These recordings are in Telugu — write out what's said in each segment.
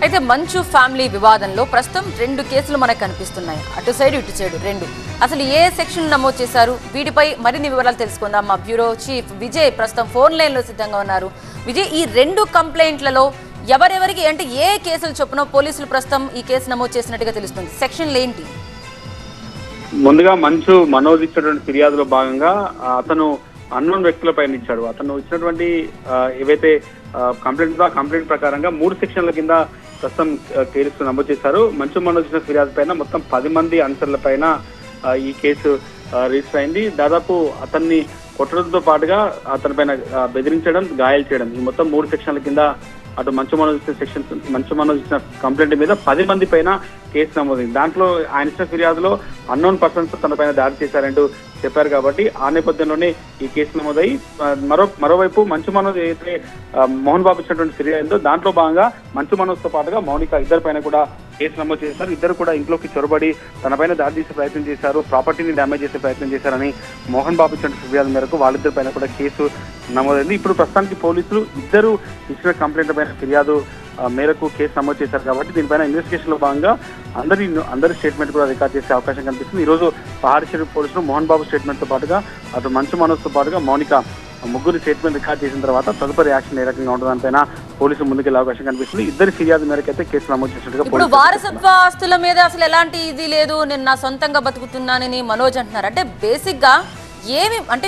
అయితే మంచు ఫ్యామిలీ వివాదంలో ప్రస్తుతం 2 కేసులు మనకు కనిపిస్తున్నాయి. అటు సైడ్ ఇటు సైడ్ 2. అసలు ఏ సెక్షన్ నమోదు చేశారు? వీటిపై మరిన్ని వివరాలు తెలుసుకుందాం. మా బ్యూరో చీఫ్ విజయ్ ప్రస్తుతం ఫోన్ లైన్లో సిద్ధంగా ఉన్నారు. విజయ్, ఈ 2 కంప్లైంట్లలో ఎవరెవరికి అంటే ఏ కేసులు చొప్పున పోలీసులు ప్రస్తుతం ఈ కేసు నమోదు చేసినట్టుగా తెలుస్తుంది? సెక్షన్లు ఏంటి? ముందుగా మంచు మనోజ్ ఇచ్చినటువంటి ఫిర్యాదులో భాగంగా అతను అన్నోన్ వ్యక్తులపై ఇచ్చాడు. అతను ఇచ్చినటువంటి ఏవైతే కంప్లైంట్ ప్రకారంగా 3 సెక్షన్ల కింద ప్రస్తుతం కేసు నమోదు చేశారు. మంచు మనోజ్ ఇచ్చిన ఫిర్యాదు పైన మొత్తం 10 మంది అనుచరుల పైన ఈ కేసు రిజిస్టర్ అయింది. దాదాపు అతన్ని కొట్టడంతో పాటుగా అతని పైన బెదిరించడం, గాయాలు చేయడం, ఈ మొత్తం 3 సెక్షన్ల కింద అటు మంచు మనోజ్ ఇచ్చిన కంప్లైంట్ మీద 10 మంది పైన కేసు నమోదైంది. దాంట్లో ఆయన ఇచ్చిన ఫిర్యాదులో అన్నోన్ పర్సన్స్ తన పైన దాడి చేశారంటూ చెప్పారు కాబట్టి ఆ నేపథ్యంలోనే ఈ కేసు నమోదై మరోవైపు మంచు మనోజ్ ఏదైతే మోహన్ బాబు ఇచ్చినటువంటి ఫిర్యాదు దాంట్లో భాగంగా మంచు మనోజ్ తో పాటుగా మౌనిక ఇద్దరి పైన కూడా కేసు నమోదు చేశారు. ఇద్దరు కూడా ఇంట్లోకి చొరబడి తన పైన దాడి చేసే ప్రయత్నం చేశారు, ప్రాపర్టీని డ్యామేజ్ చేసే ప్రయత్నం చేశారని మోహన్ బాబు ఇచ్చిన ఫిర్యాదు మేరకు వాళ్ళిద్దరి పైన కూడా కేసు నమోదైంది. ఇప్పుడు ప్రస్తుతానికి పోలీసులు ఇద్దరు ఇచ్చిన కంప్లైంట్ పైన ఫిర్యాదు మేరకు కేసు నమోదు చేశారు కాబట్టి దీనిపైన ఇన్వెస్టిగేషన్ లో భాగంగా అందరి స్టేట్మెంట్ కూడా రికార్డ్ చేసే అవకాశం కనిపిస్తుంది. ఈ రోజు పహాడ్ షరీఫ్ పోలీసులు మోహన్ బాబు స్టేట్మెంట్ తో పాటుగా అటు మంచు మనోజ్ తో పాటుగా మౌనిక ముగ్గురు స్టేట్మెంట్ రికార్డ్ చేసిన తర్వాత తదుపరి యాక్షన్ ఏ రకంగా ఉంటుందానిపైన పోలీసులు ముందుకెళ్లే అవకాశం కనిపిస్తుంది. ఇద్దరి ఫిర్యాదు మేరకు అయితే కేసు నమోదు చేసినట్టుగా. ఇప్పుడు వారసత్వ ఆస్తుల మీద అసలు ఎలాంటి ఇది లేదు, నేను నా సొంతంగా బతుకుతున్నానని మనోజ్ అంటున్నారు. అంటే బేసిక్ గా ఏమి అంటే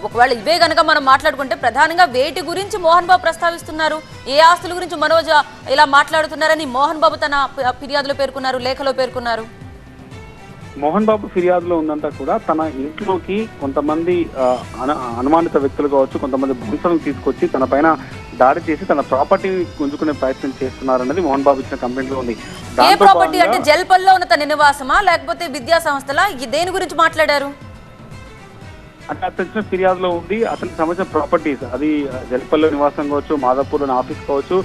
ఒకవేళ ఇవే గనక మనం మాట్లాడుకుంటే ప్రధానంగా వేటి గురించి మోహన్ బాబు ప్రస్తావిస్తున్నారు, ఏ ఆస్తుల గురించి మనోజ్ ఇలా మాట్లాడుతున్నారని మోహన్ బాబు తన ఫిర్యాదులో పేర్కొన్నారు, లేఖలో పేర్కొన్నారు. మోహన్ బాబు ఫిర్యాదులో ఉందంతా కూడా తన ఇంట్లోకి కొంతమంది అనుమానిత వ్యక్తులు కావచ్చు, కొంతమంది బౌన్సర్లను తీసుకొచ్చి తన పైన దాడి చేసి తన ప్రాపర్టీని గుంజుకునే ప్రయత్నం చేస్తున్నారన్నది మోహన్ బాబు ఇచ్చిన కంప్లైంట్ లో ఉంది. ఏ ప్రాపర్టీ అంటే జల్పల్లో ఉన్న తన నివాసమా లేకపోతే విద్యా సంస్థలా, దేని గురించి మాట్లాడారు అంటే అతను ఇచ్చిన ఫిర్యాదులో ఉంది అతనికి సంబంధించిన ప్రాపర్టీస్, అది జల్పల్లో నివాసం కావచ్చు, మాదాపూర్లోని ఆఫీస్ కావచ్చు,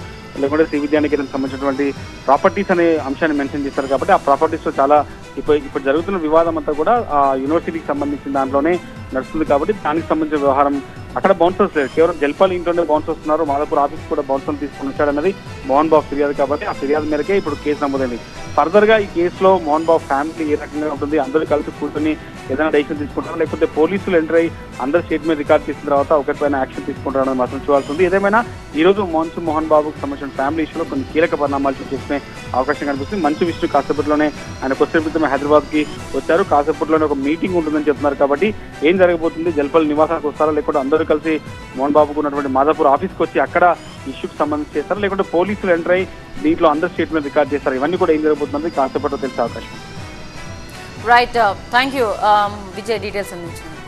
లేకుంటే శ్రీ విద్యానికేతన్ సంబంధించినటువంటి ప్రాపర్టీస్ అనే అంశాన్ని మెన్షన్ చేశారు కాబట్టి ఆ ప్రాపర్టీస్ లో చాలా ఇప్పుడు జరుగుతున్న వివాదం అంతా కూడా ఆ యూనివర్సిటీకి సంబంధించిన దాంట్లోనే నడుస్తుంది కాబట్టి దానికి సంబంధించిన వ్యవహారం అక్కడ బౌన్సర్స్ లేదు, కేవలం జల్పల్ ఇంట్లోనే బౌన్సర్స్ ఉన్నారు, మాదాపూర్ ఆఫీస్ కూడా బౌన్సర్ తీసుకుని వచ్చాడన్నది మోహన్ బాబు ఫిర్యాదు కాబట్టి ఆ ఫిర్యాదు మేరకే ఇప్పుడు కేసు నమోదైంది. ఫర్దర్ గా ఈ కేసులో మోహన్ బాబు ఫ్యామిలీ ఏ రకంగా ఉంటుంది, అందరూ కలిసి కూర్చొని ఏదైనా డెసిషన్ తీసుకుంటారు లేకపోతే పోలీసులు ఎంటర్ అయ్యి అందరు స్టేట్మెంట్ రికార్డ్ చేసిన తర్వాత ఒకరిపైన యాక్షన్ తీసుకుంటారని మాత్రం చూడాల్సి ఉంది. ఏదేమైనా ఈ రోజు మోహన్ బాబుకు సంబంధించిన ఫ్యామిలీ ఇష్యూలో కొన్ని కీలక పరిణామాలు చేసుకునే అవకాశం కనిపిస్తుంది. మంచు విష్ణు కాసేపట్లోనే ఆయన కొద్దిసేపు హైదరాబాద్ కి వచ్చారు, కాసేపట్లోనే ఒక మీటింగ్ ఉంటుందని చెప్తున్నారు కాబట్టి ఏం జరగబోతుంది, జల్పల్ నివాసానికి వస్తారా లేకపోతే అందరూ కలిసి మోహన్ బాబుకు ఉన్నటువంటి మాదాపూర్ ఆఫీస్కి వచ్చి అక్కడ ఇష్యూకి సంబంధించి చేస్తారా లేకుంటే పోలీసులు ఎంటర్ అయ్యి దీంట్లో అందరు స్టేట్మెంట్ రికార్డ్ చేస్తారు, ఇవన్నీ కూడా ఏం జరగబోతుంది కాసేపట్లో తెలిసే అవకాశం. Right, thank you Vijay, details అందించిన